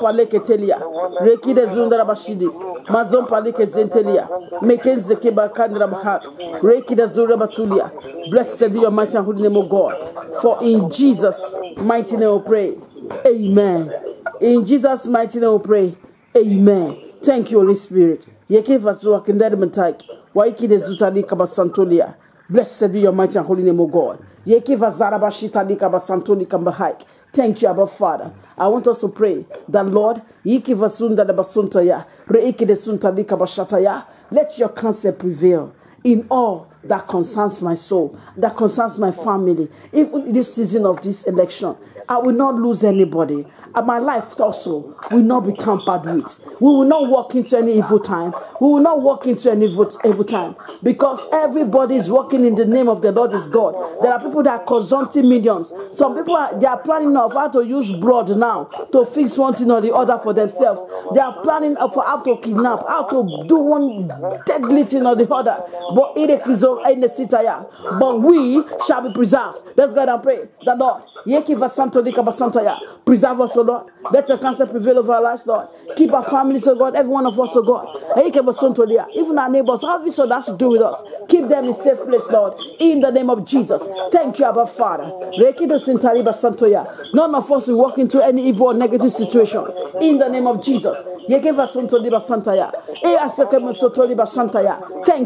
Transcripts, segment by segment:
paleke telia. Reki de zundara bashidi. Mazon paleke zentelia. Mekenze keba kandra bahak. Reki de zura batulia. Blessed be your mighty and holy name, O God. For in Jesus' mighty name we pray. Amen. In Jesus' mighty name we pray. Amen. Thank you, Holy Spirit. Yeke vasu akindari mentaik. Waiki de zutali kabasantolia. Blessed be your mighty and holy name, O God. Yeke vazara bashitali kabasantoli kambahaik. Thank you, Abba Father. I want us to pray that, Lord, yeke vasunda de basuntaya. Reiki de suntali kabashataya. Let your counsel prevail in all that concerns my soul, that concerns my family. Even in this season of this election, I will not lose anybody. And my life also will not be tampered with. We will not walk into any evil time. We will not walk into any evil time. Because everybody is walking in the name of the Lord is God. There are people that are consulting mediums. Some people they are planning of how to use blood now to fix one thing or the other for themselves. They are planning for how to kidnap, how to do one deadly thing or the other. But we shall be preserved. Let's go and pray. The Lord, preserve us, O Lord. Let your counsel prevail over our lives, Lord. Keep our families, O God. Every one of us, O God. Even our neighbors, how this has to do with us. Keep them in safe place, Lord. In the name of Jesus. Thank you, Abba Father. None of us will walk into any evil or negative situation. In the name of Jesus. Thank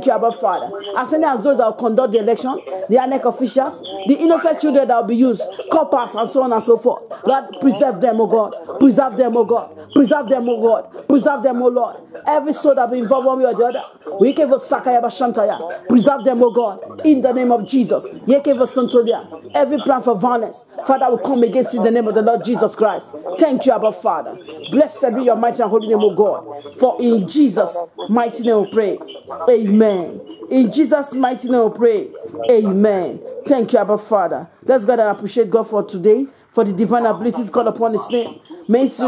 you, Abba Father. As many as those that will conduct the election, the INEC officials, the innocent children that will be used, coppers and so on and so forth. Lord, preserve them, O God. Preserve them, O God. Preserve them, O God. Preserve them, O Lord. Every soul that will be involved one way or the other. We give us Sakaya Bashantaya. Preserve them, O God. In the name of Jesus. Every plan for violence, Father, will come against in the name of the Lord Jesus Christ. Thank you, Abba Father. Blessed be your mighty and holy name, O God. For in Jesus' mighty name we pray. Amen. In Jesus' mighty name we pray. Amen. Thank you, Abba Father. Let's go and appreciate God for today, for the divine abilities called upon His name. Because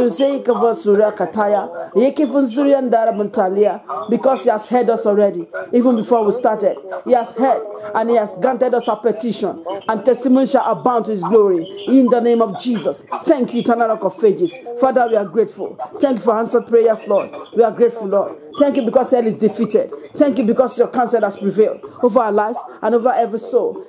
He has heard us already, even before we started. He has heard and He has granted us a petition, and testimony shall abound to His glory. In the name of Jesus. Thank you, eternal rock of ages. Father, we are grateful. Thank you for answered prayers, Lord. We are grateful, Lord. Thank you because hell is defeated. Thank you because your counsel has prevailed over our lives and over every soul.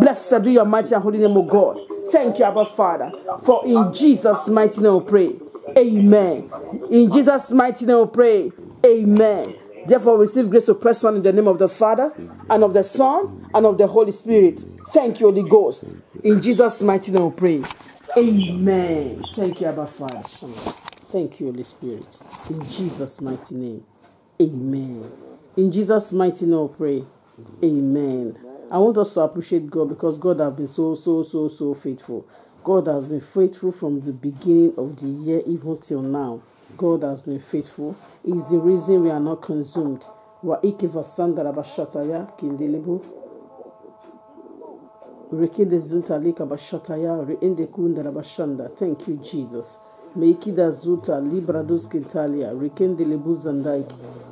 Blessed be your mighty and holy name, O God. Thank you, Abba Father. For in Jesus' mighty name we pray. Amen. In Jesus' mighty name we pray. Amen. Therefore, receive grace to press on in the name of the Father, and of the Son, and of the Holy Spirit. Thank you, Holy Ghost. In Jesus' mighty name we pray. Amen. Thank you, Abba Father. Thank you, Holy Spirit. In Jesus' mighty name. Amen. In Jesus' mighty name we pray. Amen. I want us to appreciate God because God has been so faithful. God has been faithful from the beginning of the year even till now. God has been faithful. He is the reason we are not consumed. Thank you, Jesus. Meikida zuta libradus kintalia rekende lebuzandaik.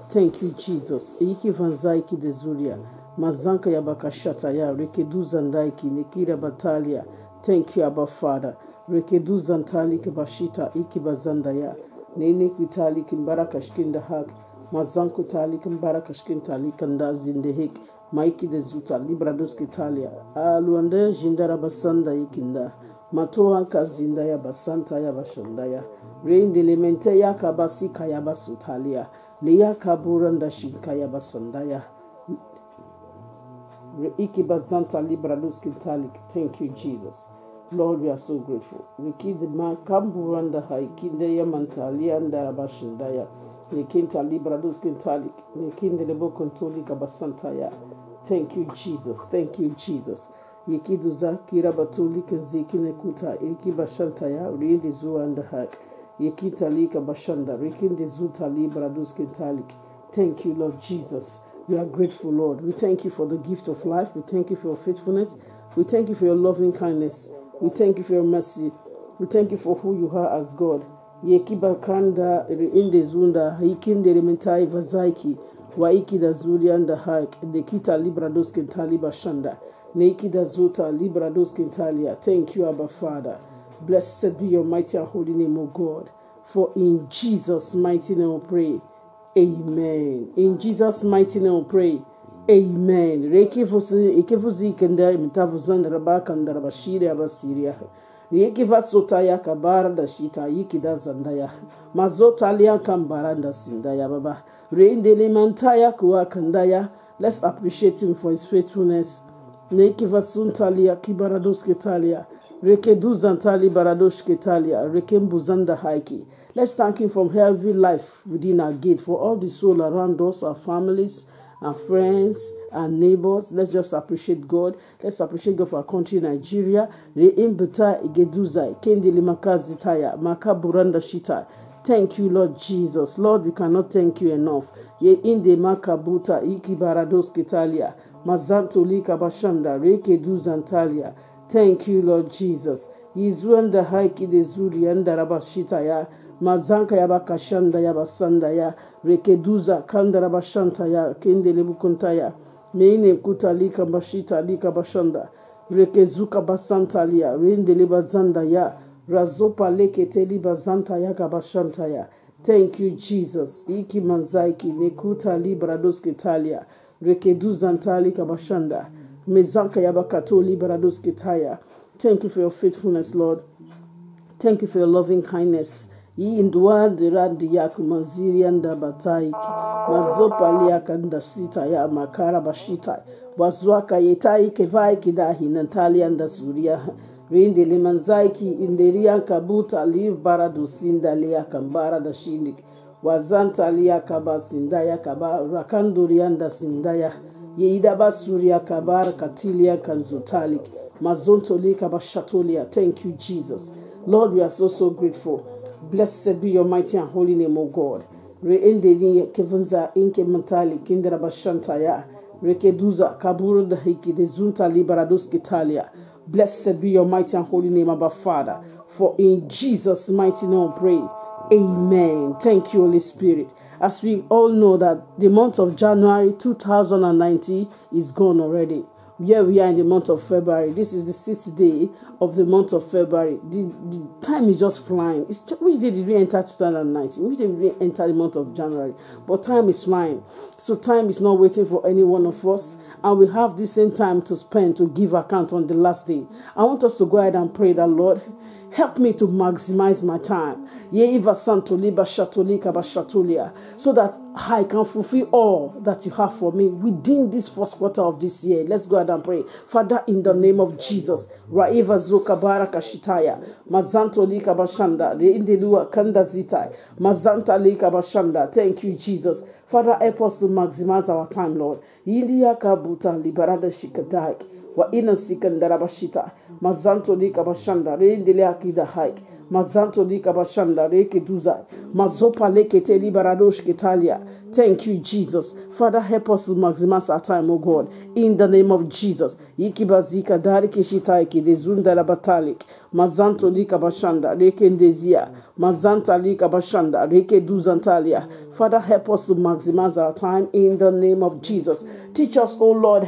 Thank you, Jesus. Eiki vanzaiki de zuria mazanka ya bakashata ya rekedu zandaiki nikira batalia. Thank you, Abba Father. Rekedu zantali kibashita iki bazandaya nene kitali kimbarakashkinda hak mazanku tali kimbarakashkintali kanda zindehik maiki de zuta libradus kintalia aluande jindara basanda ikinda Matoa kazinda ya basanta ya bashandaya. Rein elemente ya kabasi kaya basutalia. Leya kaburanda shinkaya basandaya. Reiki bazanta libradus kintalik. Thank you, Jesus. Lord, we are so grateful. We keep the man kamburanda haikinde ya mantalia nda bashandaya. Lekinta libradus kintalik. Lekinde lebo kontoli kabasantaya. Thank you, Jesus. Thank you, Jesus. Yekiduza kirabatuli kenzikine kuta ikibashantaya rindi zuanda hak yekitalika bashanda rikindi zuta libradus kintalik. Thank you, Lord Jesus. We are grateful, Lord. We thank you for the gift of life. We thank you for your faithfulness. We thank you for your loving kindness. We thank you for your mercy. We thank you for who you are as God. Yekibakanda rindi zunda hikinde rementai vazaiki waikida zulianda hak dekita libradus kintali bashanda. Nekida Zuta Librados Kintalia. Thank you, Abba Father. Blessed be your mighty and holy name, O God. For in Jesus' mighty name we pray. Amen. In Jesus' mighty name we pray. Amen. Rekifuzi kenda imitavuzanda rabaka ndarabashiri abasiria. Yekiva sotaya kabara da shita yikida zandaya. Mazota liya kambara da sindaya baba. Reindele mantaya kuwa kandaya. Let's appreciate him for his faithfulness. Nekiva suntalia kibarados ketalia. Rekeduzantali baradosh ketalia. Rekembuzanda haiki. Let's thank him from every life within our gate, for all the soul around us, our families, our friends, our neighbors. Let's just appreciate God. Let's appreciate God for our country, Nigeria. Reimbuta igeduzai kendili makazitaya makaburanda shita. Thank you, Lord Jesus. Lord, we cannot thank you enough. Ye inde makabuta ikibarados ketalia mazanto lika bashanda rekeduzantalia. Thank you, Lord Jesus. Yizuanda haiki de zuri anda rabashita ya. Mazanka yaba kashanda yaba sanda ya. Rekeduza kanda rabashanta ya. Kende lebukunta ya. Meine kuta lika bashita lika bashanda. Rekezuka basanta liya. Rende lebazanda ya. Razopa lekete libazanta ya kabashanta ya. Thank you, Jesus. Iki manzaiki nekuta libradoske talia. Rekeduza ntali kabashanda. Mezanka yaba kato libradoske taya. Thank you for your faithfulness, Lord. Thank you for your loving kindness. Yi indua dirandi yaku manziri anda bataiki. Mazopa liaka nda sita ya makara bashita. Wazuaka yetai kevai kidahi nantali anda suria. Rindi limanzaiki inderian kabuta liv baradu sinda liya kambara da shindik. Wazanta liya kaba sindaya kaba rakanduri anda sindaya. Yeidaba suria kabar katilia kanzutalik. Mazonto lika bashatolia. Thank you, Jesus. Lord, we are so grateful. Blessed be your mighty and holy name, O God. Reendeli kevanza inke mentali kindera bashantaya. Rekeduza kaburu da hiki de zunta liberados kitalia. Blessed be your mighty and holy name, Abba Father. For in Jesus' mighty name we pray. Amen. Thank you, Holy Spirit. As we all know that the month of January 2019 is gone already. Here we are in the month of February. This is the 6th day of the month of February. The time is just flying. Which day did we enter 2019? Which day did we enter the month of January? But time is flying. So time is not waiting for any one of us. And we have the same time to spend to give account on the last day. I want us to go ahead and pray that, Lord, help me to maximize my time. So that I can fulfill all that you have for me within this first quarter of this year. Let's go ahead and pray. Father, in the name of Jesus. Raiva zuka baraka shitaya. Mazanto lika bashanda. Reindelua kanda zitai. Mazanta lika bashanda. Thank you, Jesus. Father, help us to maximize our time, Lord. India kabuta liberada shikadaik. Wa ina sikandarabashita. Mazanto lika bashanda. Reindele akida haik. Mazanto lika bashanda. Reke duza. Mazopa lekete liberadosh ketalia. Thank you, Jesus. Father, help us to maximize our time, O God. In the name of Jesus. Ikibazika dariki shitaiki. Dezunda labatalik. Mazanto lika bashanda. Reke ndezia. Mazanta lika bashanda. Reke duzantalia. Father, help us to maximize our time in the name of Jesus. Teach us, O Lord,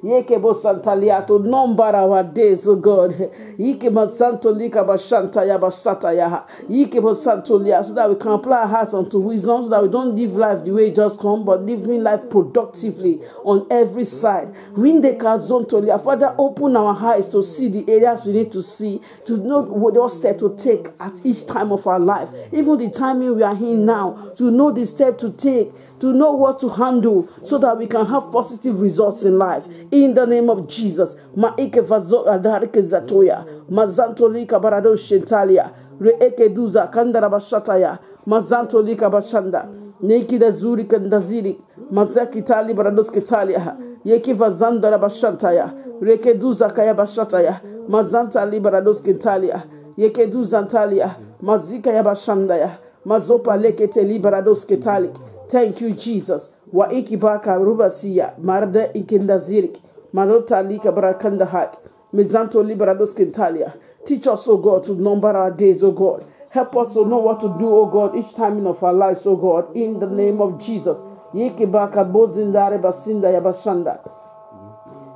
yekebo santalia, to number our days, O God. Yekebo santolika bashanta ya basata ya. Yekebo santolia, so that we can apply our hearts unto wisdom, so that we don't live life the way it just come, but living life productively on every side. Rinde kazontolia. Father, open our eyes to see the areas we need to see, to know what step to take at each time of our life, even the timing we are in now, to know the step to take, to know what to handle, so that we can have positive results in life. In the name of Jesus. Maike vazo adarike zatoya. Mazanto lika barado shentalia. Reeke duza kandara bashataya. Mazanto lika bashanda. Neki da zuri kandaziri. Mazaki tali barados ketalia. Yeki vazandara bashantaya. Reke duza kaya bashataya. Mazanta li barados ketalia. Yeke duza antalia. Mazika ya bashandaya. Mazopa lekete liberados ketalik. Thank you, Jesus. Wa ikibaka rubasiya. Marde ikindazirik. Marota lika barakanda hak. Mizanto liberados kentalia. Teach us, O God, to number our days, O God. Help us to know what to do, O God, each time of our lives, O God, in the name of Jesus. Yikibaka bozindare basinda ya bashanda.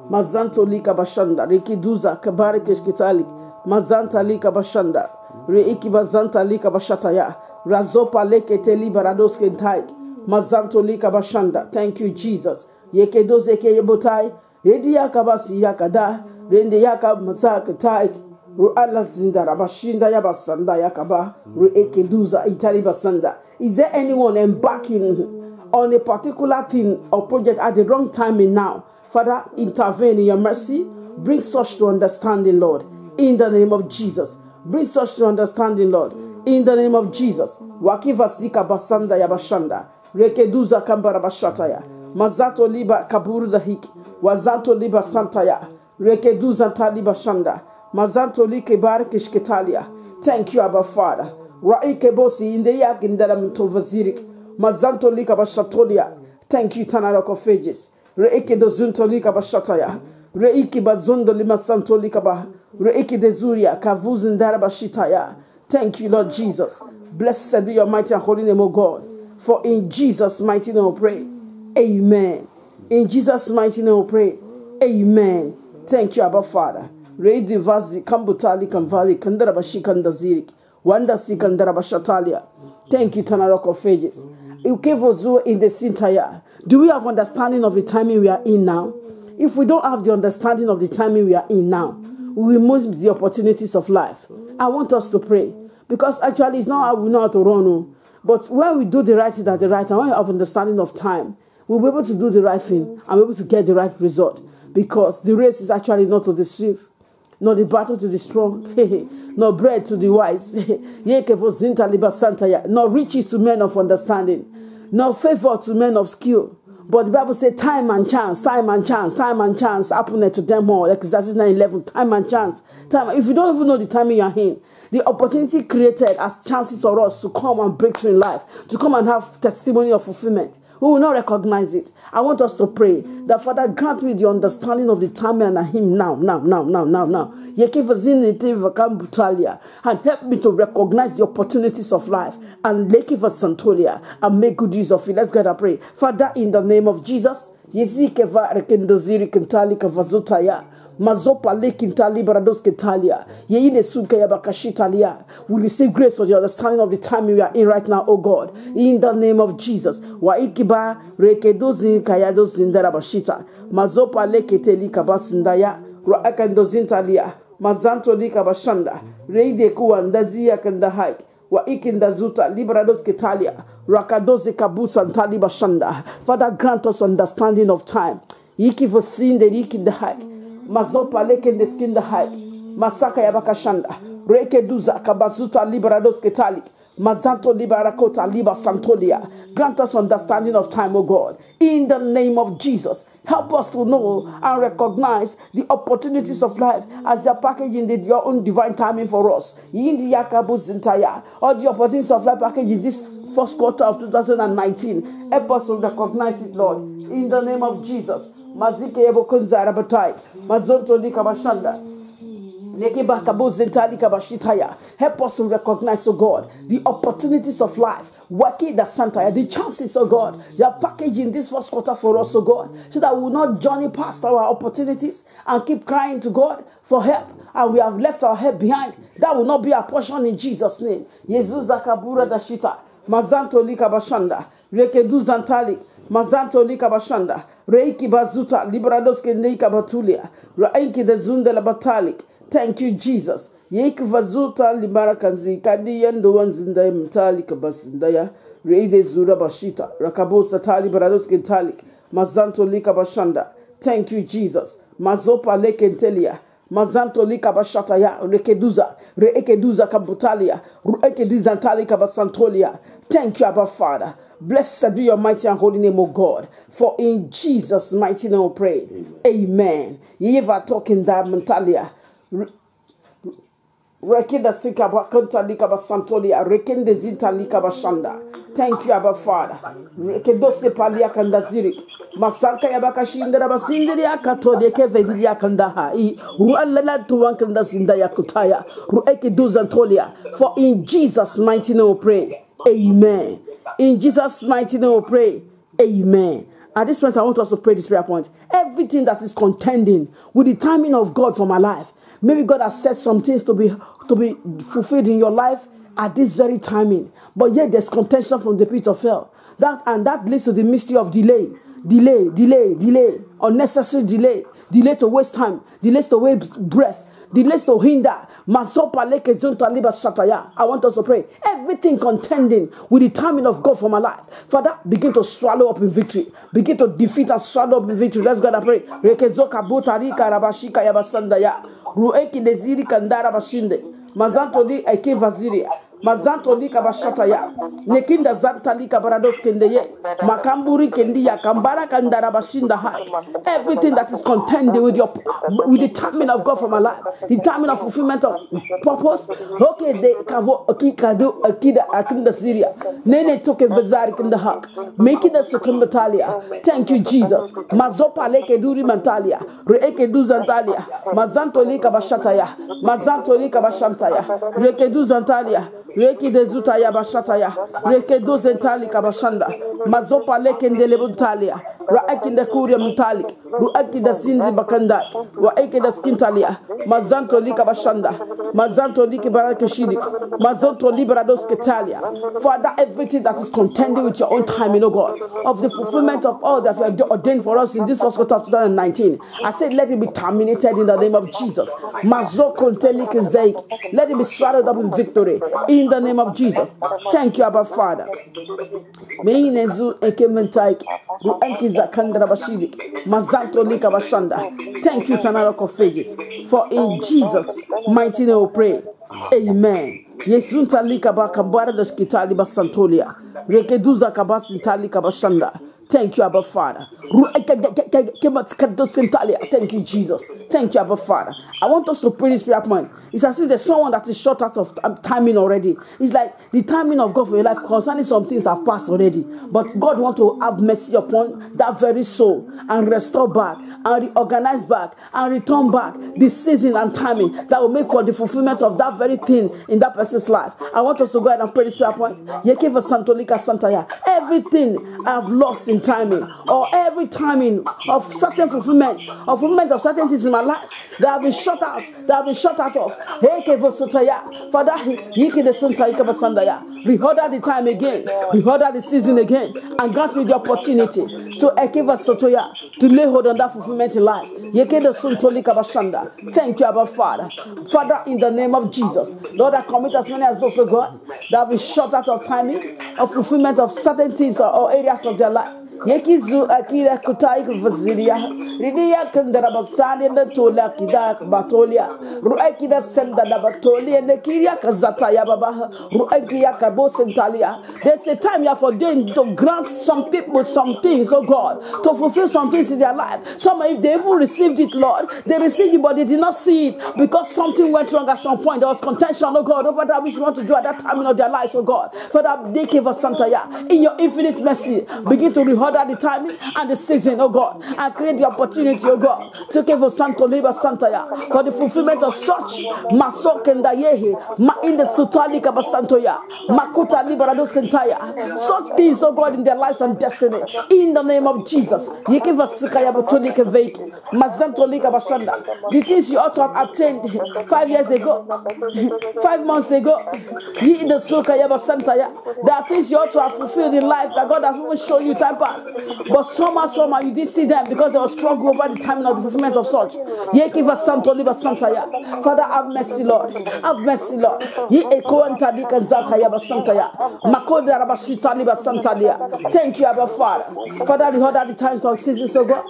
Mazanto lika bashanda. Rikiduza kabarikesh ketalik. Mazanta lika bashanda. Reiki bazanta lika bashataya. Razopa leke teli barados kentai. Mazanto lika bashanda. Thank you, Jesus. Yekedo zeke yebotai. Redi yakabasi yakada. Rende yakab mazaka tai. Ru'ala zinda rabashinda yabasanda yakaba. Reekeduza itali basanda. Is there anyone embarking on a particular thing or project at the wrong timing now? Father, intervene in your mercy. Bring such to understanding, Lord. In the name of Jesus. Bring such to understanding, Lord. In the name of Jesus. Wakiva sika basanda yabashanda. Rekeduza kambara bashataya. Mazato liba kaburu dahiki. Wazanto liba santaya. Rekeduza taliba shanda. Mazanto like barikishketalia. Thank you, Abba Father. Raike bosi inde yakindala mtovazirik. Mazanto lika bashatolia. Thank you, Tanarok of Ages. Reike dozunto lika bashataya. Reiki bazondo lima santo lika ba. Reiki dezuria kavuzindara bashitaya. Thank you, Lord Jesus. Blessed be your mighty and holy name, O God. For in Jesus' mighty name we pray. Amen. In Jesus' mighty name we pray. Amen. Thank you, Abba Father. Reidi vazi kambutali kamvali kandara bashi kandazirik. Wanda si kandara bashatalia. Thank you, Tanarok of Ages. Ukevozu in the Sintaya. Do we have understanding of the timing we are in now? If we don't have the understanding of the timing we are in now, we will miss the opportunities of life. I want us to pray. Because actually it's not how we know how to run. But when we do the right thing at the right time, when we have understanding of time, we'll be able to do the right thing and be able to get the right result. Because the race is actually not to the swift, nor the battle to the strong, nor bread to the wise, nor riches to men of understanding, nor favor to men of skill. But the Bible says time and chance, time and chance, time and chance happen to them all. Ecclesiastes 9:11, time and chance. Time. If you don't even know the timing you're in, the opportunity created as chances for us to come and break through in life, to come and have testimony of fulfillment. We will not recognize it. I want us to pray that Father grant me the understanding of the time and him now. And help me to recognize the opportunities of life and Santolia and make good use of it. Let's go and pray. Father, in the name of Jesus, Mazopa lekintali barados ketalia. Yeine sunkaya bakashitalia. We receive grace for the understanding of the time we are in right now, oh God. In the name of Jesus. Wa ikiba rekedozi kayados indarabashita. Mazopa leketeli kabasindaya. Rakandozintalia. Mazanto likabashanda. Reide kuandazia kandahai. Wa ikindazuta liberados ketalia. Rakadozi kabusa ntali bashanda. Father, grant us understanding of time. Iki vosin de likindahai. Mazopa leke in the skin the high. Masaka yabakashanda. Reke duza kabazuta liberados ketali. Mazanto libarakota liba santolia. Grant us understanding of time, O God. In the name of Jesus. Help us to know and recognize the opportunities of life as they are packaged in your own divine timing for us. In the Yakabus entire, all the opportunities of life packaged in this first quarter of 2019. Help us to recognize it, Lord. In the name of Jesus. Mazike yebo kunzara batai. Mazonto lika bashanda. Nekiba kabuzentali kabashitaya. Help us to recognize, oh God, the opportunities of life. Waki da Santa, the chances, oh God. You are packaging this first quarter for us, oh God, so that we will not journey past our opportunities and keep crying to God for help. And we have left our help behind. That will not be our portion in Jesus' name. Yezuza kabura dashita. Mazanto lika bashanda. Rekedu zantali. Mazanto lika bashanda. Reiki bazuta. Liberados kendika batulia. Raiki de zunde la batalik. Thank you, Jesus. Yeki vazuta libarakanzi. Kadi yendo wanzinda mtali kabasindaya. Reide zura bashita. Rakabosa tali barados kentalik. Mazanto lika bashanda. Thank you, Jesus. Mazopa lekentelia. Mazanto lika bashataya. Rekeduza. Reekeduza kabutalia. Reekedizantali kabasantolia. Thank you, Abba Father. Blessed be your mighty and holy name, O God. For in Jesus' mighty name we pray. Amen. Yeva talking that mentalia. Rekenda sika bakanta lika basantolia. Rekende zinta lika bashanda. Thank you, Abba Father. Rekendo sepalia kandazirik. Masanka yabakashindera basindiri akatode kevendi yakandaha. Rualala tuwankanda zinda yakutaya. Rueke duzantolia. For in Jesus' mighty name we pray. Amen. In Jesus' mighty name we pray. Amen. At this point, I want us to pray this prayer point. Everything that is contending with the timing of God for my life, Maybe God has said some things to be fulfilled in your life at this very timing, but yet there's contention from the pit of hell. That leads to the mystery of delay, unnecessary delay to waste time, delays to waste breath, delays to hinder. I want us to pray. Everything contending with the timing of God for my life, Father, begin to swallow up in victory. Begin to defeat and swallow up in victory. Let's go and pray. Mazantoli eke vaziria. Mazantoli kabashataya. Nekinda zantali kabarados kendeye. Makamburi kendiya kambara kandara bashinda hai. Everything that is contending with the timing of God for my life, the timing of fulfillment of purpose. Okay, they kavo akikado akida akinda Syria. Nene toke vezari kinda hak. Making the sukumbatalia. Thank you, Jesus. Mazopa leke duri mantalia. Reeke du zantalia. Mazantoli kabashataya. Mazantoli kabashantaya. Reke du zantalia. Reke de zutaya bashataya. Reke du zentali kabashanda. Mazopa leke ndelebutalia. Raeki de kuria mutalik. Rueki de sinzi bakanda. Waeki de skintalia. Mazantoli kabashanda. Mazantoli kibarakeshidi. Mazantoli brados ketalia. Father, everything that is contending with your own timing, oh God, of the fulfillment of all that you have ordained for us in this Oscar of 2019, I said, let it be terminated in the name of Jesus. Let it be swallowed up in victory in the name of Jesus. Thank you, Abba Father. Thank you, Tanarok of Ages. For in Jesus' mighty name we pray. Amen. Yesunta lika ba kambara da skitali ba santolia. Rekeduza kabasi tali kabashanda. Thank you, Abba Father. Thank you, Jesus. Thank you, Abba Father. I want us to pray this prayer point. It's as if there's someone that is short out of timing already. It's like the timing of God for your life concerning some things have passed already. But God wants to have mercy upon that very soul and restore back and reorganize back and return back the season and timing that will make for the fulfillment of that very thing in that person's life. I want us to go ahead and pray this prayer point. Everything I've lost in timing, or every timing of certain fulfillment of certain things in my life that have been shut out, of. Father, reorder the time again, reorder the season again, and grant me the opportunity to lay hold on that fulfillment in life. Thank you, Abba Father. Father, in the name of Jesus, Lord, I commit as many as those, oh God, that have been shut out of timing, of fulfillment of certain things or areas of their life. Yekizu akira kutai kuvaziria ridia kandara basani na tola kida batolia ruaki da senda da batolia nekiria kazata ya baba ruaki ya kabo sentalia. There's a time you have ordained to grant some people some things, oh God, to fulfill some things in their life. Some, if they even received it, Lord, they received it but they did not see it because something went wrong at some point. There was contention, oh God, over that which you want to do at that time in their lives, oh God. Father, they gave us Santaya. In your infinite mercy, begin to reorder the timing and the season, oh God, and create the opportunity, oh God, to give us Santo Liba Santaya for the fulfillment of such Masokenda Yehe, Ma in the Sutali Kabasantoya, Makuta Liberado Sentaya, such things, oh God, in their lives and destiny. In the name of Jesus, you give us Sukaya Batonika Veik, Mazanto Lika Bashanda, the things you ought to have attained 5 years ago, 5 months ago, ye in the Sukaya Basantaya, there are things you ought to have fulfilled in life that God has even shown you time past. But somehow you did see them because they were struggle over the timing of the fulfillment of such. Father, have mercy, Lord. Have mercy, Lord. Thank you, Abba Father. Father, reorder the times of seasons, oh God.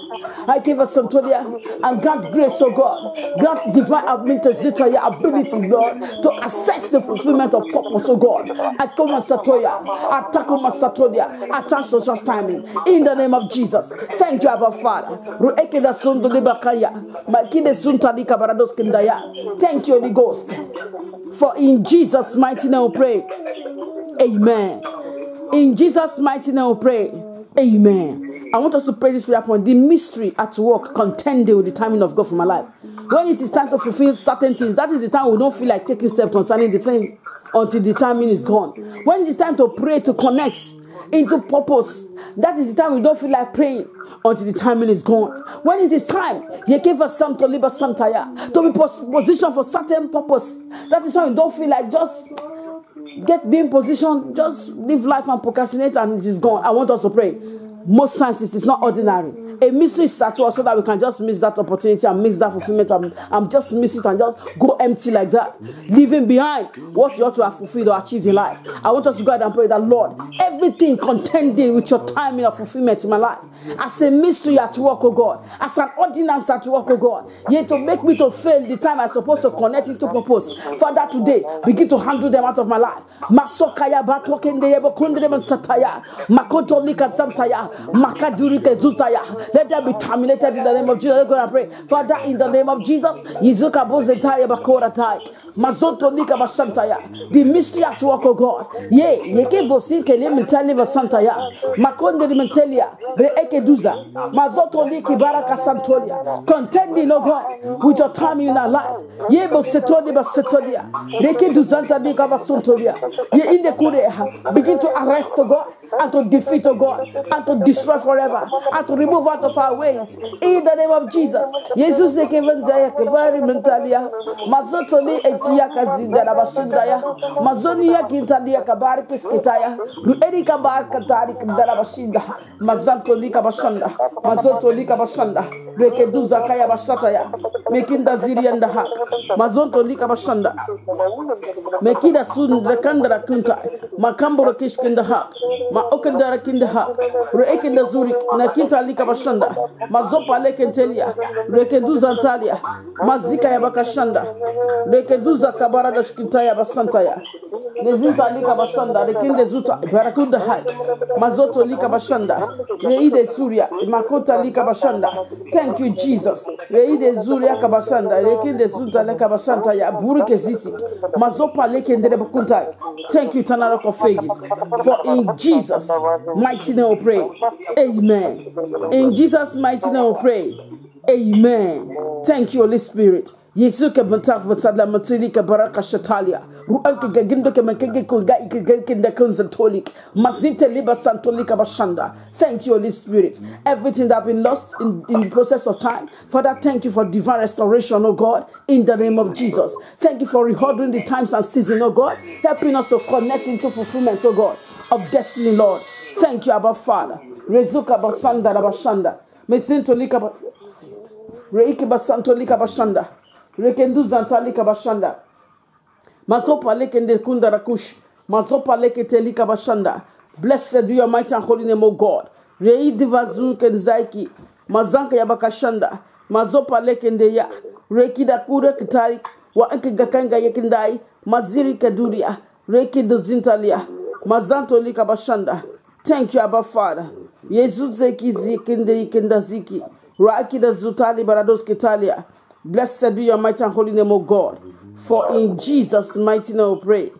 I give us some and grant grace, oh God. Grant divine ability, Lord, to assess the fulfillment of purpose, oh God. I come on Satoya, attack on Satoya, attach to just timing. In the name of Jesus. Thank you, Abba Father. Thank you, Holy Ghost. For in Jesus' mighty name we pray. Amen. In Jesus' mighty name we pray. Amen. I want us to pray this prayer point. The mystery at work contending with the timing of God for my life. When it is time to fulfill certain things, that is the time we don't feel like taking steps concerning the thing until the timing is gone. When it is time to pray, to connect into purpose, That is the time we don't feel like praying until the timing is gone. When it is time, He gave us some to live a santaya, to be positioned for certain purpose. That is why we don't feel like just being positioned, just live life and procrastinate and it is gone. I want us to pray. Most times it is not ordinary. A mystery is at us so that we can just miss that opportunity and miss that fulfillment and just miss it and just go empty like that, leaving behind what you ought to have fulfilled or achieved in life. I want us to go ahead and pray that, Lord, everything contending with your timing of fulfillment in my life, as a mystery at work, oh God, as an ordinance at work, oh God, yet to make me to fail the time I'm supposed to connect into purpose. Father, today, begin to handle them out of my life. Masokaya batokende yebo kundreben sataya, makotolika santaya, makadurike zutaya. Let them be terminated in the name of Jesus. Let's go and pray. Father, in the name of Jesus, Yizuka Bozetaya Bakora Tai, Mazonto Nika Basantaya, the mystery at work, oh God. Yea, Yeke Bosin Kelimintali Basantaya, Makonde Mentelia, Reeke Duza, Mazoto Liki Baraka Santolia, contending, oh God, with your time in our life. Ye Bosetoni Basetolia, Reke Duzanta Nika Basuntolia, Ye in the Kure, begin to arrest, oh God, and to defeat, oh God, and to destroy forever, and to remove out of our ways in the name of Jesus. Jesus ekevendaya kevari mentalia mazotoli ekia kazinda na bashindaya mazoni ya kintalia kabari kiskitaya ruedi kabar katari kindara bashinda mazantoli kabashanda mazotoli kabashanda rekeduza kaya bashataya mekinda zirienda hak mazontoli kabashanda mekida sun rekandara kunta makamboro kishkinda hak ma okandara kinda hak reekinda zuri na kinta kabashanda mazopa lekentelia rekeduza antalia mazika ya bakashanda rekeduza kabara dashkita ya basantaya nezinta lika bashanda rekende zuta barakunda hai mazoto lika bashanda reide suria makota lika bashanda. Thank you Jesus. Reide zuria kabashanda rekende zuta lika bashanta ya buruke ziti mazopa lekende bakunta. Thank you Tanara of Ages, for in Jesus mighty name we pray. Amen. In Jesus' mighty name we pray. Amen. Thank you, Holy Spirit. Yesu ke bentak vasala matili ke baraka shatalia. Ruanke gagindo ke menkege kunga ikegekinde kunzatolik. Mazinte liba santolika bashanda. Thank you, Holy Spirit. Everything that has been lost in the process of time, Father, thank you for divine restoration, oh God, in the name of Jesus. Thank you for reordering the times and season, oh God, helping us to connect into fulfillment, oh God, of destiny, Lord. Thank you, Abba Father. Rezuka basanda rabashanda. Mesinto lika ba Reiki basanto lika bashanda. Rekendu zanta lika bashanda. Mazopa lekende kunda rakush. Mazopa lekete lika bashanda. Blessed be your mighty and holy name, O God. Rei divazu kenzaiki. Mazanka yabakashanda. Mazopa lekende ya. Reiki da kure kitari. Wa anke gakanga yekindai. Maziri kaduria. Reiki dozintalia. Mazanto lika bashanda. Thank you, Abba Father. Yesu zeki zikinde ikindaziki. Raiki da zutali barados kitalia. Blessed be your mighty and holy name, O God. For in Jesus' mighty name we pray.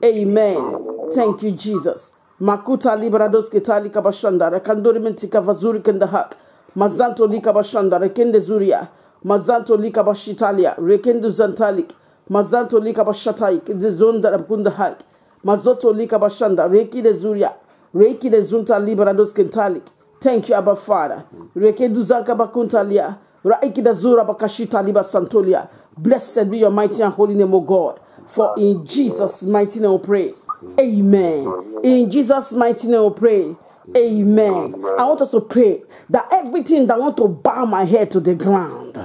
Amen. Thank you, Jesus. Makuta liberados kitali kabashanda. Rekandori mentika vazuri kendahak. Mazanto li kabashanda. Rekende zuria. Mazanto li kabashitalia. Rekendo zantalik. Mazanto li kabashatai. Kende zonda rabkundahak. Mazoto li kabashanda. Reki de zuria. Reki de zunta liberados kentalik. Thank you, Abba Father. Rekedu zanka bakuntalia. Raiki da zura bakashita liba santolia. Blessed be your mighty and holy name, O God. For in Jesus' mighty name we pray. Amen. In Jesus' mighty name we pray. Amen. I want us to pray that everything that want to bow my head to the ground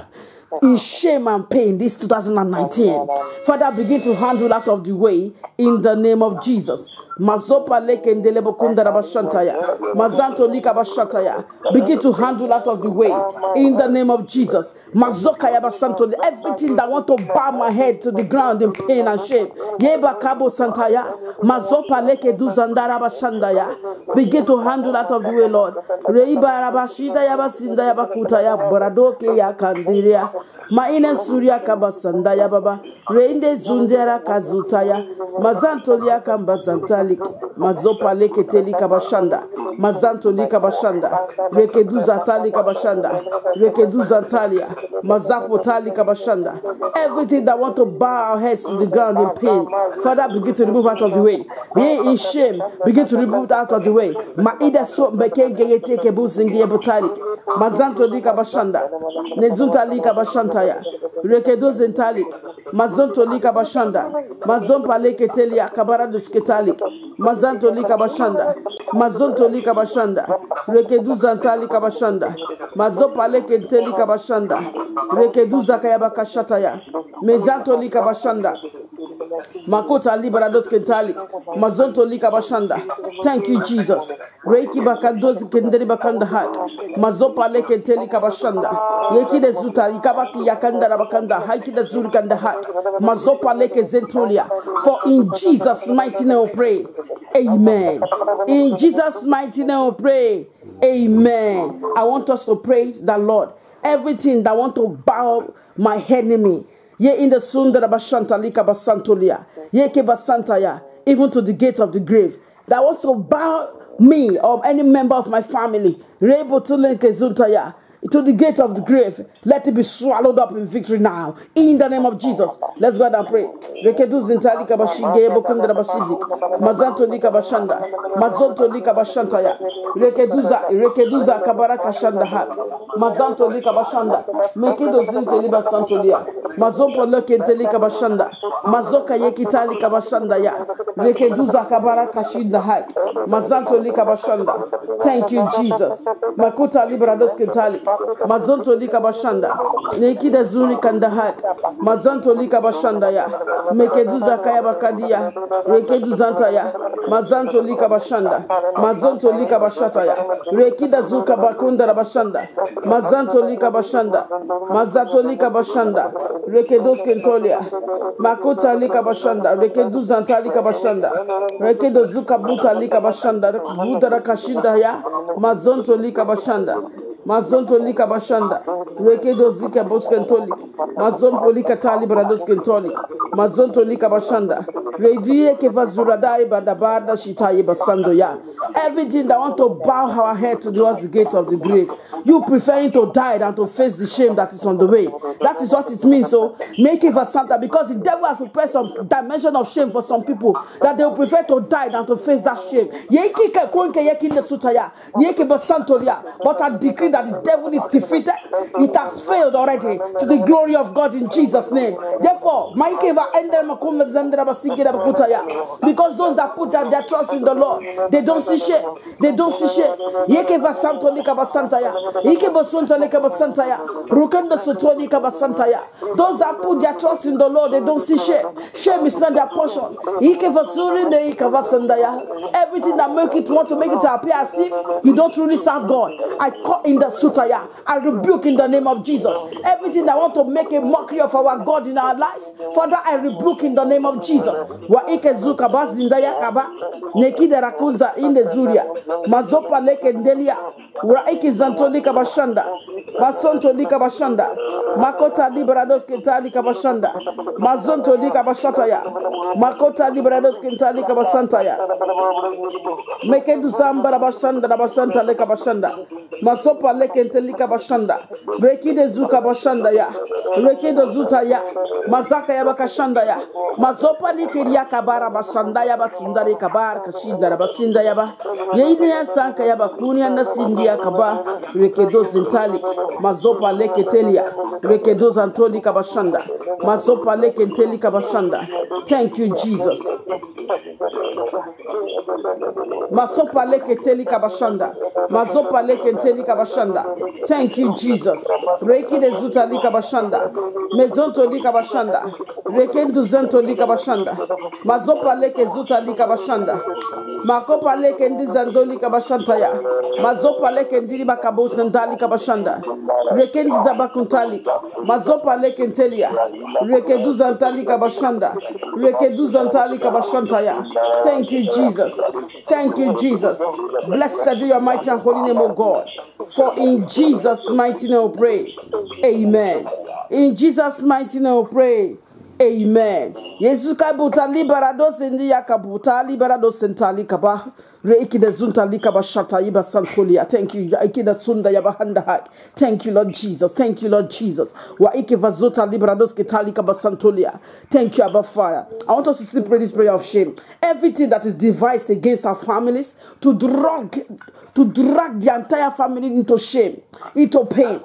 in shame and pain this 2019, Father, begin to handle out of the way in the name of Jesus. Mazopa leke ndelebo kunda rabashantaya. Mazanto lika bashataya. Begin to handle out of the way in the name of Jesus. Mazoka yabasanto. Everything that want to bow my head to the ground in pain and shame. Yeba kabo santaya. Mazopa leke duzandara bashandaya. Begin to handle out of the way, Lord. Reiba rabashida yabasinda yabakuta ya bradoke ya kandiria. Maina suria kabasanda ya baba. Reinde zundera kazutaya. Mazanto liya kambazantali. Mazopa leke teli kabashanda. Mazanto lika bashanda. Rekeduza talika bashanda. Rekeduza talia. Mazapo talika bashanda. Everything that want to bow our heads to the ground in pain, Father, begin to remove out of the way. Ye in shame, begin to remove it out of the way. Maida so mekenge take buzingi ebutalik. Mazanto lika bashanda. Nezunta lika bashantaya. Rekeduza intalik. Mazonto lika bashanda. Mazompa leke telia kabara dusketalik. Mazanto lika bashanda. Mazonto lika bashanda. Rekeduza ntali bashanda. Mazopa leke telika bashanda. Rekeduza kayaba kashataya. Mezanto lika bashanda. Makota liberados kentali. Mazonto lika bashanda. Thank you, Jesus. Reiki bakadozi kenderi bakanda hak. Mazopa leke telika bashanda. Yeki de zuta ikabaki yakanda rabakanda. Haiki de zuri kanda hak. Mazopa leke zentolia. For in Jesus' mighty name we pray. Amen. In Jesus' mighty name we pray. Amen. I want us to praise the Lord. Everything that want to bow my enemy. Ye in the sundara bashanta lika basantolia. Ye ke basantaya. Even to the gate of the grave. That wants to bow me or any member of my family. Rebo to leke zuntaya. To the gate of the grave, let it be swallowed up in victory now. In the name of Jesus, let's go and pray. Rekeduz intali kabashige bokundra basidi. Mazanto lika bashanda. Mazonto lika bashantaya. Rekeduza kabara kashanda hak. Mazanto lika bashanda. Mekedo zinteli basantolia. Mazompo lekenteli kabashanda. Mazoka yekitali kabashanda ya. Rekeduza kabara kashinda hak. Mazanto lika bashanda. Thank you, Jesus. Makuta librados kentali. Mazonto lika bashanda. Nekida zuri kandahak. Mazonto lika bashanda ya. Mekeduza kaya bakadia. Rekeduza ntaya. Mazanto lika bashanda. Mazonto lika bashata ya. Rekida zuka bakunda bashanda. Mazanto lika bashanda. Mazato lika bashanda. Rekedos kentolia. Makuta lika bashanda. Rekeduza ntalika bashanda. Rekedo zuka buta lika bashanda. Buta rakashinda ya. Mazonto lika bashanda. Mazonto lika bashanda. Rekedo zika boskentoli. Mazonto lika tali bradoskentoli. Mazonto lika bashanda. Redie kevazuradai badabada shitaye basando ya. Everything that want to bow our head towards the gate of the grave. You preferring to die than to face the shame that is on the way. That is what it means. So make it Santa, because the devil has prepared some dimension of shame for some people that they will prefer to die than to face that shame. But I decree that the devil is defeated. It has failed already to the glory of God in Jesus' name. Therefore, because those that put their trust in the Lord, they don't see shame. They don't see shame. Those that put their trust in the Lord, they don't see shame. Shame is not their portion. Everything that make it want to make it appear as if you don't truly serve God, I call in the sutaya. I rebuke in the name of Jesus. Everything that want to make a mockery of our God in our lives, Father, I rebuke in the name of Jesus. Wa ikezuka bazindaya kaba nekide rakuza inde zuria mazopa leke ndelia wa ikizantolika bashanda masonto lika bashanda makota liberados kentali kabashanda mazonto lika bashata ya makota liberados kentali kabasanta ya mekedu zambara bashanda na basanta leka bashanda masopa leke ntelika bashanda rekide zuka bashanda ya rekide zuta ya mazaka ya bakashanda ya mazopa likiria kabara basanda ya basundari kabar kashinda basinda ya ba yeine ya sanka ya bakuni ya nasindia kaba rekedo zintali mazopa leke telia rekedo zantoli kabashanda mazopa leke nteli kabashanda. Thank you, Jesus. Masopa leke teli kabashanda mazopa leke nteli kabashanda. Thank you, Jesus. Reki de zuta li kabashanda mezonto li kabashanda rekendo zento li kabashanda mazopa leke zuta li kabashanda makopa leke ndizando li kabashanta ya mazopa leke ndili bakabose ndali kabashanda rekendi zabakuntali mazopa leke ntelia rekedu zantali kabashanda rekedu zantali kabashanta ya. Thank you, Jesus. Thank you, Jesus. Blessed be your mighty and holy name, O God. For in Jesus' mighty name we pray. Amen. In Jesus' mighty name we pray. Amen. Yesu kabuta liberados indi yakabuta liberados entali kaba. Reiki de zunta lika bashata iba santolia. Thank you. Yaiki de sunda yabahanda hak. Thank you, Lord Jesus. Thank you, Lord Jesus. Waiki vazuta librados ketalika basantolia. Thank you, Abba Father. I want us to still pray this prayer of shame. Everything that is devised against our families to drag the entire family into shame, into pain,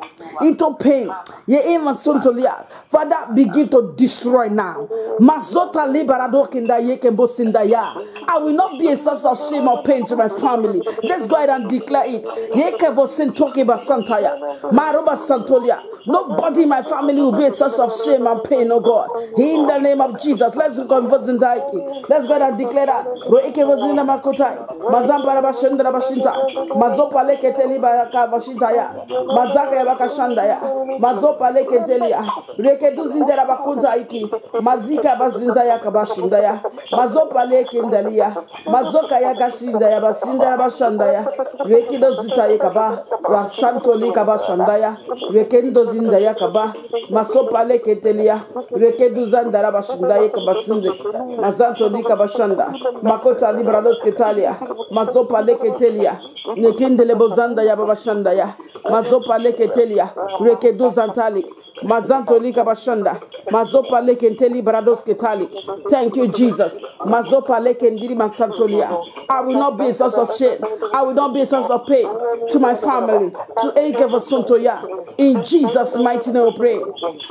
Ye even santolia. Father, begin to destroy now. Mazota librado kinda yekembo sindaya. I will not be a source of shame or pain to my family. Let's go ahead and declare it. Yekebo sintoke basantaya. Maroba santolia. Nobody in my family will be a source of shame and pain, oh God. In the name of Jesus, let's converse in Daiki. Let's go ahead and declare that. Roike Vazina Makotai. Mazambara Bashandra Bashinta. Mazopa Leketeli Baraka Bashintaya. Mazaka Yabakashandaya. Mazopa Leketelia. Rekeduzindera Bakunta Iki. Mazika Bazindaya Kabashindaya. Mazopa Lekendalia. Mazoka Yakashindaya Basindara Bashandaya. Rekido Zitaye Kaba. Rasanto Likabashandaya. Rekendo Zindaya Kaba. Masopa Leketelia. Rekeduzandara Bashindaye Kabasinde. Mazanto Likabashanda. Makota Librados Ketalia. Mazopa Leketelia. Nekindele Bozanda Yababashandaya. Mazopa Leketelia. Rekeduzantalik. Mazantolika Bashanda, Mazopa Lekenteli Brados Ketali. Thank you, Jesus. Mazopa Lekendiri Masantolia. I will not be a source of shame. I will not be a source of pain to my family, to Ekevasontoya. In Jesus' mighty name we pray.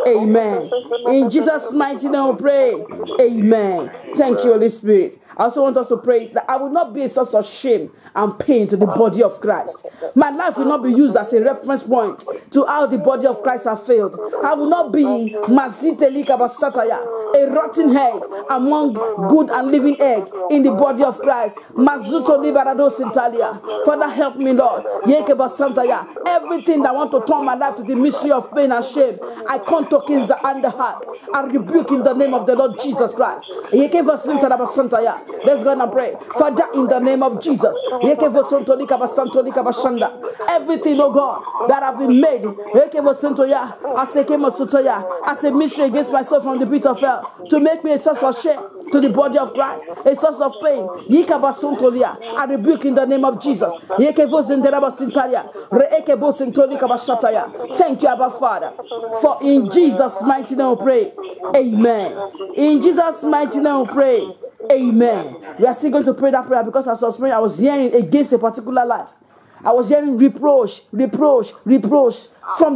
Amen. In Jesus' mighty name we pray. Amen. Thank you, Holy Spirit. I also want us to pray that I will not be a source of shame and pain to the body of Christ. My life will not be used as a reference point to how the body of Christ has failed. I will not be Mazitelika Basataya, a rotten egg among good and living egg in the body of Christ. Mazuto Liberado Sintalia. Father, help me, Lord. Yeke Basantaya. Everything that want to turn my life to the mystery of pain and shame, I can't talk in the underheart. I rebuke in the name of the Lord Jesus Christ. Yeke Basantaya Basantaya. Let's go and pray. Father, in the name of Jesus. Everything, oh God, that have been made as a mystery against myself from the pit of hell, to make me a source of shame to the body of Christ, a source of pain. I rebuke in the name of Jesus. Thank you, Abba Father. For in Jesus' mighty name we pray. Amen. In Jesus' mighty name we pray. Amen. We are still going to pray that prayer because as I was praying, I was hearing against a particular life. I was hearing reproach from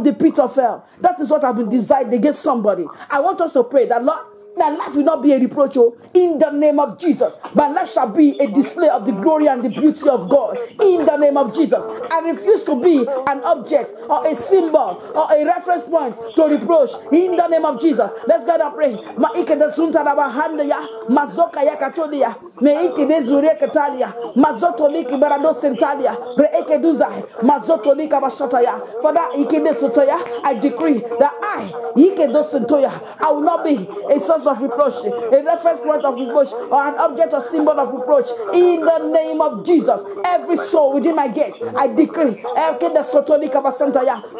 the pit of hell. That is what I've been designed against somebody. I want us to pray that, Lord, that life will not be a reproach, in the name of Jesus. My life shall be a display of the glory and the beauty of God, in the name of Jesus. I refuse to be an object or a symbol or a reference point to reproach, in the name of Jesus. Let's go and pray. Maike de sunta raba handaya, mazoka ya katolia, meike de zure katalia, mazoto liki barado sentalia, reeke duzai, mazoto lika bashataya. Father, ike de sotoya, I decree that ike do sentoya, I will not be a source of reproach, a reference point of reproach, or an object or symbol of reproach, in the name of Jesus. Every soul within my gate, I decree,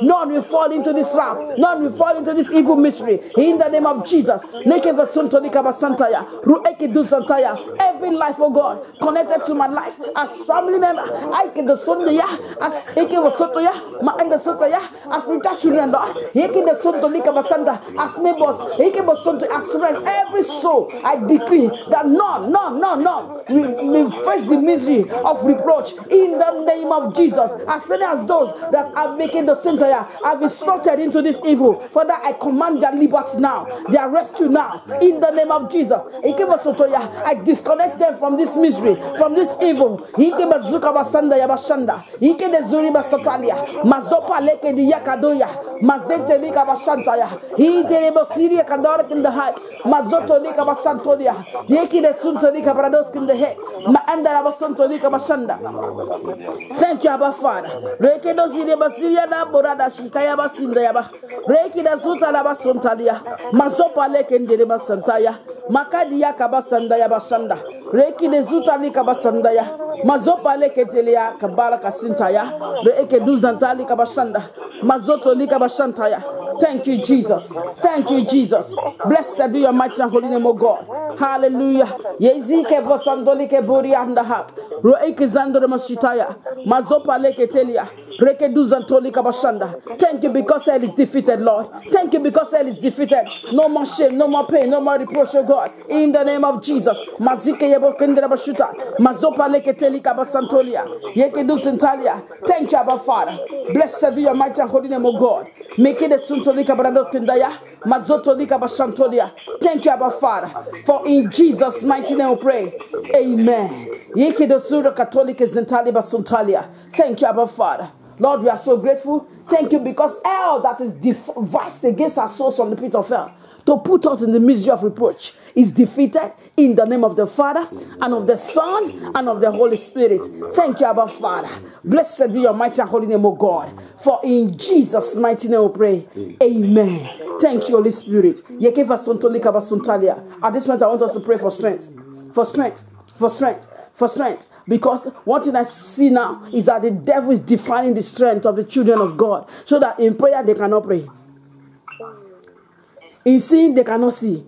none will fall into this trap, none will fall into this evil mystery, in the name of Jesus. Every life, oh God, connected to my life as family member, as as spiritual children, as neighbors, as friends, every soul, I decree that none will face the misery of reproach, in the name of Jesus. As many as those that are making the center have instructed into this evil, Father, I command their liberty now, their rescue now, in the name of Jesus. I disconnect them from this misery, from this evil. Mazopa leke di yakadoya, mazete lika bashantaya, iterebo siria kador in the heart, mazoto lika basantolia, yeki de sunto lika brados in the head, maanda basanto lika bashanda. Thank you, Abba Father. Reke do siria basiria da borada shikaya basinda yaba, reki da suta la basontalia, mazopa leke ndere basantaya, makadi yakabasanda yabashanda, reki de zuta lika basandaya, mazopa leke telia kabara kasintaya, reke duzantali kabashanda, mazoto lika bashantaya. Thank you, Jesus. Thank you, Jesus. Blessed be your mighty and holy name, O God. Hallelujah. Yezike vosandolike buri andahak. Roeke zandore mashitaya. Mazopa leke telia. Reke duzantolika bashanda. Thank you because hell is defeated, Lord. Thank you because hell is defeated. No more shame, no more pain, no more reproach, O God. In the name of Jesus. Mazike yebo kendera bashuta. Mazopa leke telika basantolia. Yeke duzantalia. Thank you, Abba Father. Blessed be your mighty and holy name, O God. Make it a suntolika brado kendaya. Mazotolika bashantolia. Thank you, Abba Father. For in Jesus' mighty name we pray. Amen. Yeke do sura katolika zentali basuntalia. Thank you, Abba Father. Lord, we are so grateful. Thank you because hell that is devised against our souls from the pit of hell to put us in the misery of reproach is defeated in the name of the Father and of the Son and of the Holy Spirit. Thank you, Abba Father. Blessed be your mighty and holy name, O God. For in Jesus' mighty name we pray. Amen. Thank you, Holy Spirit. At this point, I want us to pray for strength. For strength. For strength. For strength. Because one thing I see now is that the devil is defining the strength of the children of God, so that in prayer they cannot pray. In seeing they cannot see.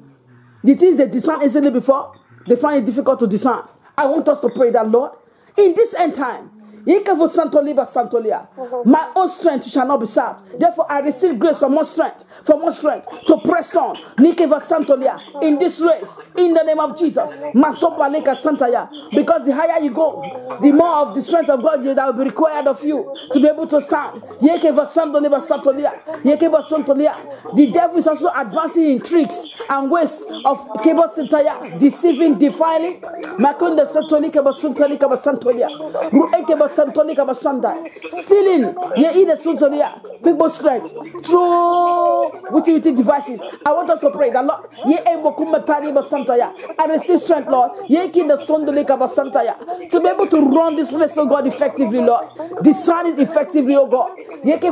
The things they discern easily before, they find it difficult to discern. I want us to pray that, Lord, in this end time, my own strength shall not be served. Therefore, I receive grace for more strength to press on. In this race, in the name of Jesus. Because the higher you go, the more of the strength of God that will be required of you to be able to stand. The devil is also advancing in tricks and ways of deceiving, defiling. Stealing people's strength through witty devices. I want us to pray that, Lord, I receive strength, Lord, to be able to run this race, oh God, effectively, Lord, discerning effectively, oh God, being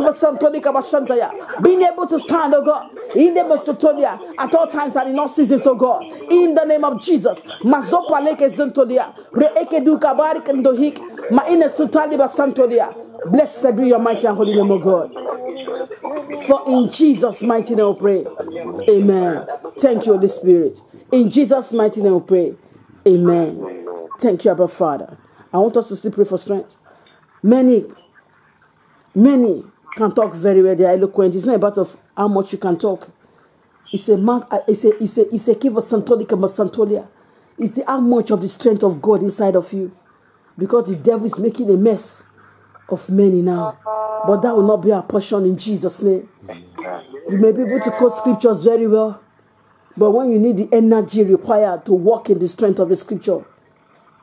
able to stand, oh God, in the Masotolia at all times and in all seasons, oh God, in the name of Jesus. Blessed be your mighty and holy name, O God. For in Jesus' mighty name we pray. Amen. Thank you, Holy Spirit. In Jesus' mighty name we pray. Amen. Thank you, Abba Father. I want us to still pray for strength. Many can talk very well. They are eloquent. It's not about of how much you can talk. It's a kiva santolika masantolia. It's the how much of the strength of God inside of you. Because the devil is making a mess of many now. But that will not be our portion in Jesus' name. You may be able to quote scriptures very well. But when you need the energy required to walk in the strength of the scripture,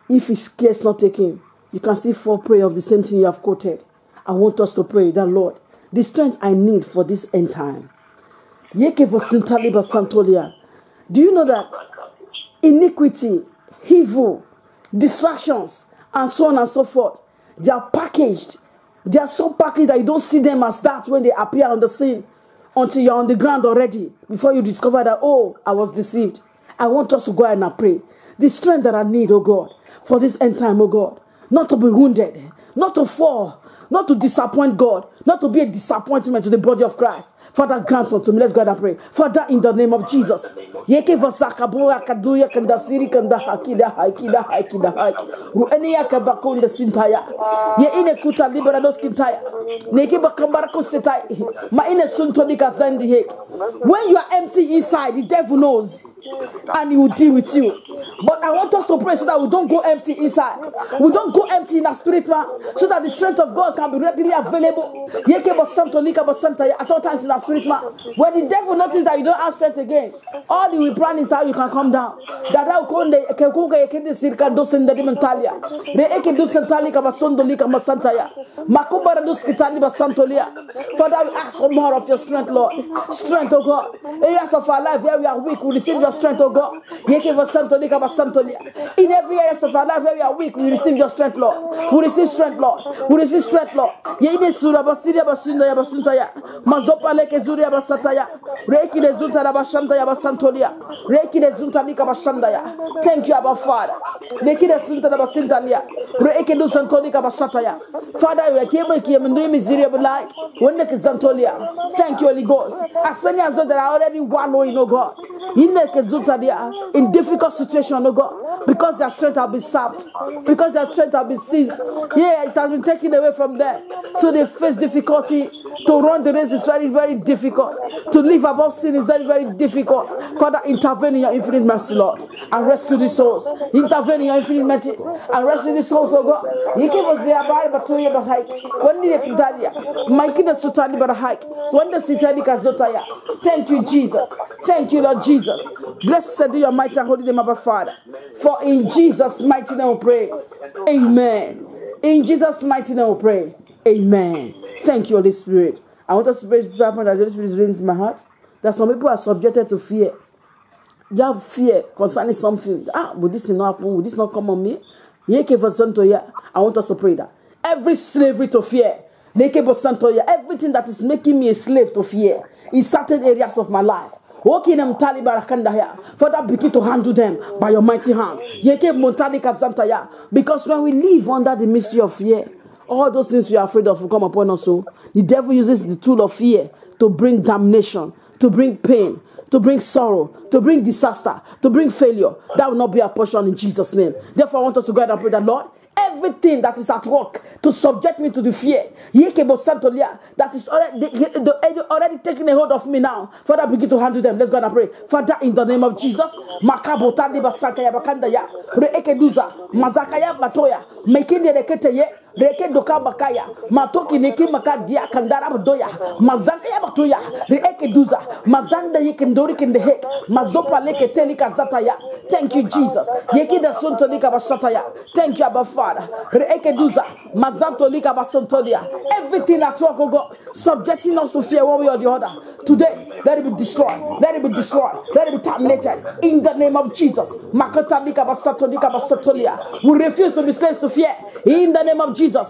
if it's care not taken, you can still fall prey of the same thing you have quoted. I want us to pray that, Lord, the strength I need for this end time. Do you know that iniquity, evil, distractions, and so on and so forth, they are packaged. They are so packaged that you don't see them as that when they appear on the scene until you're on the ground already, before you discover that, oh, I was deceived. I want us to go ahead and pray. The strength that I need, oh God, for this end time, oh God, not to be wounded, not to fall, not to disappoint God, not to be a disappointment to the body of Christ. Father, grant unto me. Let's go ahead and pray. Father, in the name of Jesus. When you are empty inside, the devil knows, and he will deal with you. But I want us to pray so that we don't go empty inside. We don't go empty in our spirit, man, so that the strength of God can be readily available at all times in our spirit, man. When the devil notices that you don't have strength again, all he will plan is how you can come down. Father, we ask for more of your strength, Lord. Strength, oh God. Areas of our life where we are weak, we receive your strength, oh God. In every area of our life where we are weak, we receive your strength, Lord. We receive strength, Lord. We receive strength, Lord. Mazopa leke zuri ya basataya. Reki de zunta la bashanda ya basantolia. Reki de zunta lika bashanda ya. Thank you, Abba Father. Reki de zunta la basintalia. Reki de zantolika basataya. Father, we are able to do miserable life. When the zantolia. Thank you, Holy Ghost. As many as those that are already wallowing, oh God. In difficult situation, oh God. Because their strength has been sapped. Because their strength has been seized. Yeah, it has been taken away from them. So they face difficulty. To run the race is very, very difficult. To live above sin is very, very difficult. Father, intervene in your infinite mercy, Lord, and rescue these souls. Intervene in your infinite mercy and rescue these souls, oh God. You give us the abide, but to you, but hike. When the Kitalia, Mikey the Sutani, but hike. When the Sitanica Zotaya. Thank you, Jesus. Thank you, Lord Jesus. Blessed be your mighty and holy name, Abba Father. For in Jesus' mighty name we pray. Amen. In Jesus' mighty name we pray. Amen. Thank you, Holy Spirit. I want us to praise that the Holy Spirit is reigning in my heart. That some people are subjected to fear. You have fear concerning something. Would this not happen? Would this not come on me? I want us to pray that. Every slavery to fear. Everything that is making me a slave to fear in certain areas of my life. Father, begin to handle them by your mighty hand. Because when we live under the mystery of fear, all those things we are afraid of will come upon us. So the devil uses the tool of fear to bring damnation, to bring pain, to bring sorrow, to bring disaster, to bring failure. That will not be our portion in Jesus' name. Therefore, I want us to go ahead and pray that, Lord, everything that is at work to subject me to the fear that is already taking a hold of me now, Father, begin to handle them. Let's go and pray. Father, in the name of Jesus, Reke doka bakaya matoki neki makadia kandara doya mazanda ya batoya reke duza mazanda yeke ndori kende he mazopa leke telika zataya. Thank you, Jesus. Yeki da sonto lika basataya. Thank you, Abba Father. Reke duza mazanto lika basontolia. Everything at work, oh God, subjecting us to fear one way or the other. Today, let it be destroyed. Let it be destroyed. Let it be terminated in the name of Jesus. Makota lika basato lika basotolia. We refuse to be slaves to fear in the name of Jesus. Therefore,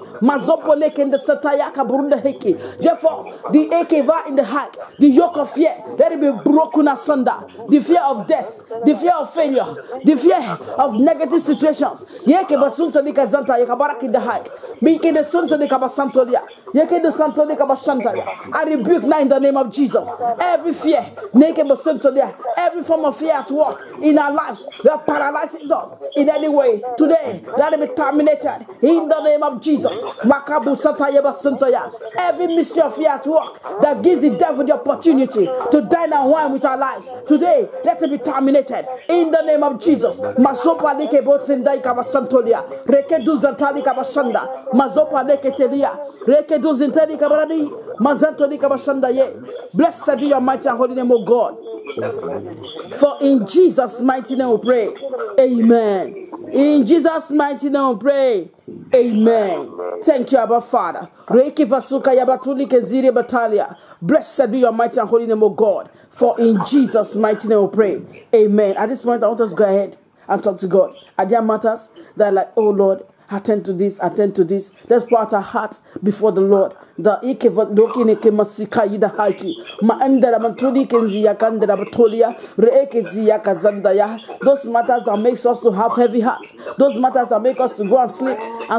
the akeva in the heart, the yoke of fear, let it be broken asunder. The fear of death, the fear of failure, the fear of negative situations. I rebuke now in the name of Jesus every fear, every form of fear at work in our lives that paralyzes us in any way. Today, let it be terminated in the name of Jesus. Every mystery of fear at work that gives the devil the opportunity to dine and wine with our lives, today let it be terminated in the name of Jesus. Mazopa leke botsendai kabasantolia, reke duzantali kabashanda, mazopa leke telia, reke duzintali kabaradi, mazantoli kabashanda ye. Blessed be your mighty and holy name, O God. For in Jesus' mighty name we pray. Amen. In Jesus' mighty name we pray. Amen. Thank you, Abba Father. Blessed be your mighty and holy name, O God. For in Jesus' mighty name we pray. Amen. At this point, I want us to go ahead and talk to God. Are there matters that are like, oh Lord, attend to this, attend to this. Let's put our hearts before the Lord. The ikevadokine masika yida haki maandara mantudi kenziya kandara batolia reekeziya kazandaya. Those matters that makes us to have heavy hearts. Those matters that make us to go and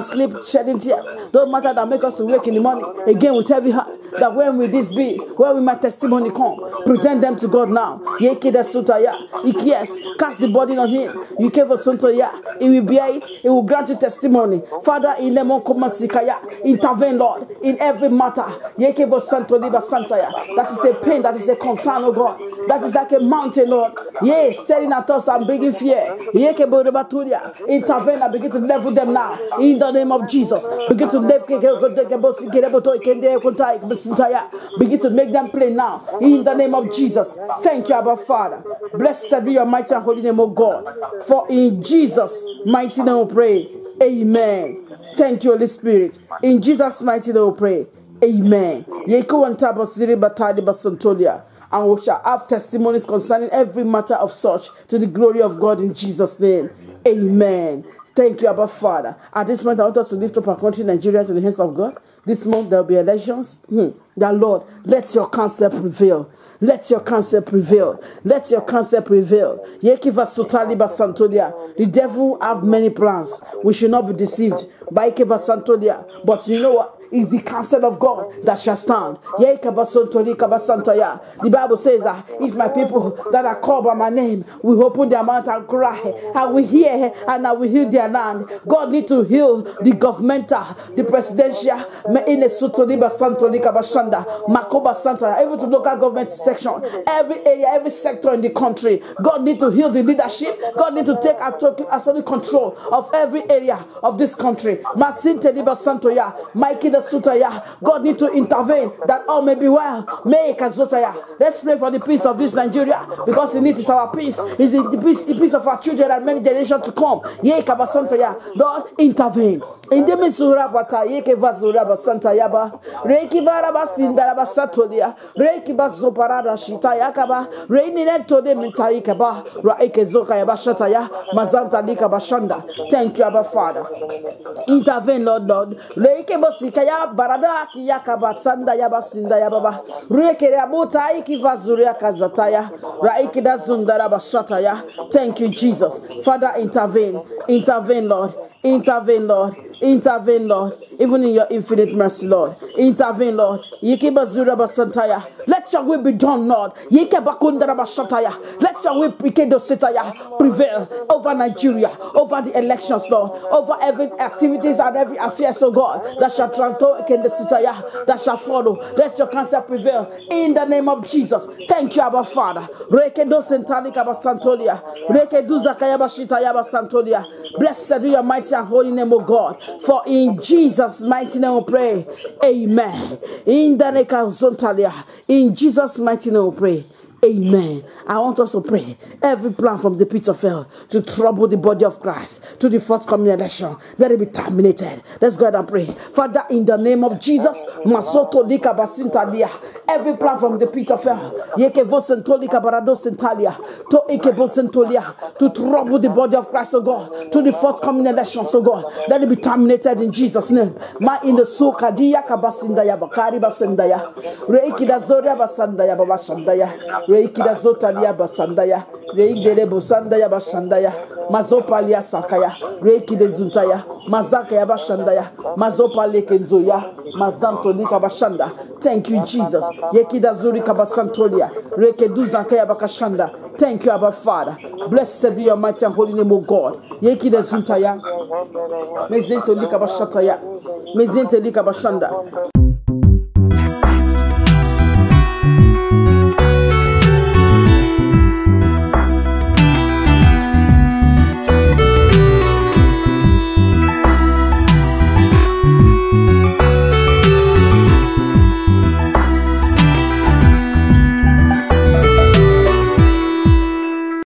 sleep shedding tears. Those matters that make us to wake in the morning again with heavy heart. That when will this be? When will my testimony come? Present them to God now. Yekeda sutaya. Yes, cast the burden on Him. You gave us sutaya. He will bear it. He will grant you testimony. Father, in the monkomasikaya, intervene, Lord, in every matter. That is a pain, that is a concern, oh God. That is like a mountain, Lord. Yes, staring at us and bringing fear. Intervene and begin to level them now. In the name of Jesus. Begin to make them plain now. In the name of Jesus. Thank you, Abba Father. Blessed be your mighty and holy name, O God. For in Jesus' mighty name we pray. Amen. Thank you, Holy Spirit. In Jesus' mighty name we pray. Amen. and we shall have testimonies concerning every matter of such to the glory of God in Jesus' name. Amen. Thank you, Abba Father. At this moment, I want us to lift up our country, Nigeria, to the hands of God. This month, there will be elections. The Lord, let your counsel prevail. Let your counsel prevail. Let your counsel prevail. The devil have many plans. We should not be deceived by Santolia. But you know what? It's the counsel of God that shall stand. The Bible says that if my people that are called by my name will open their mouth and cry, I will hear and I will heal their land. God need to heal the governmental, the presidential, even to local government section, every area, every sector in the country. God need to heal the leadership. God need to take absolute control of every area of this country. God need to intervene that all may be well. Let's pray for the peace of this Nigeria, because in it is our peace. It's the peace of our children and many generations to come. Lord, intervene. In the Misura Bata, Yekevazura Basanta Yaba, Reiki Barabasindara Basatolia, Reiki Bazoparada Shita Yakaba, Reinineto de Mitaikaba, Raike Zoka Yabashataya, Mazanta Lika Bashanda. Thank you, Abba Father. Intervene, Lord. Reiki Bosikaya, Baradaki Yakaba, Sanda Yabasinda Yababa, Reiki Rabuta, Iki Vazuria Kazataya, Raiki Dazundara Bashataya. Thank you, Jesus. Father, intervene. Intervene, Lord. Intervene, Lord. Intervene, Lord. Even in your infinite mercy, Lord. Intervene, Lord. Let your will be done, Lord. Let your will prevail over Nigeria, over the elections, Lord, over every activities and every affairs, oh God, that shall that shall follow. Let your counsel prevail in the name of Jesus. Thank you, Abba Father. Blessed be your mighty and holy name, O God. For in Jesus' mighty name we pray. Amen. In Jesus' mighty name we pray. Amen. I want us to pray every plan from the pit of hell to trouble the body of Christ to the forthcoming election, let it be terminated. Let's go ahead and pray. Father, in the name of Jesus, Masoto Lika Basintalia, every plan from the pit of hell, Yekevosentolika Baradosentalia, to Ekebosentolia, to trouble the body of Christ, oh God, to the forthcoming election, so God, let it be terminated in Jesus' name. Ma in the Sukadia Kabasindaya Bakari Basendaya, Reikida Zoria Basandaya Babashandaya. Reikida Zotalia Basandaya, Reikide Bosandaya Bashandaya, Mazopalia Sakaya, Reikide Zuntaya, Mazakaya Bashandaya, Mazopale Kenzoya, Mazantolika Bashanda. Thank you, Jesus. Yekida Zurika Basantolia, Rekeduzakaya Bakashanda. Thank you, Abba Father. Blessed be your mighty and holy name, O God. Yekida Zuntaya, Mezentolika Bashataya, Mezentolika Bashanda.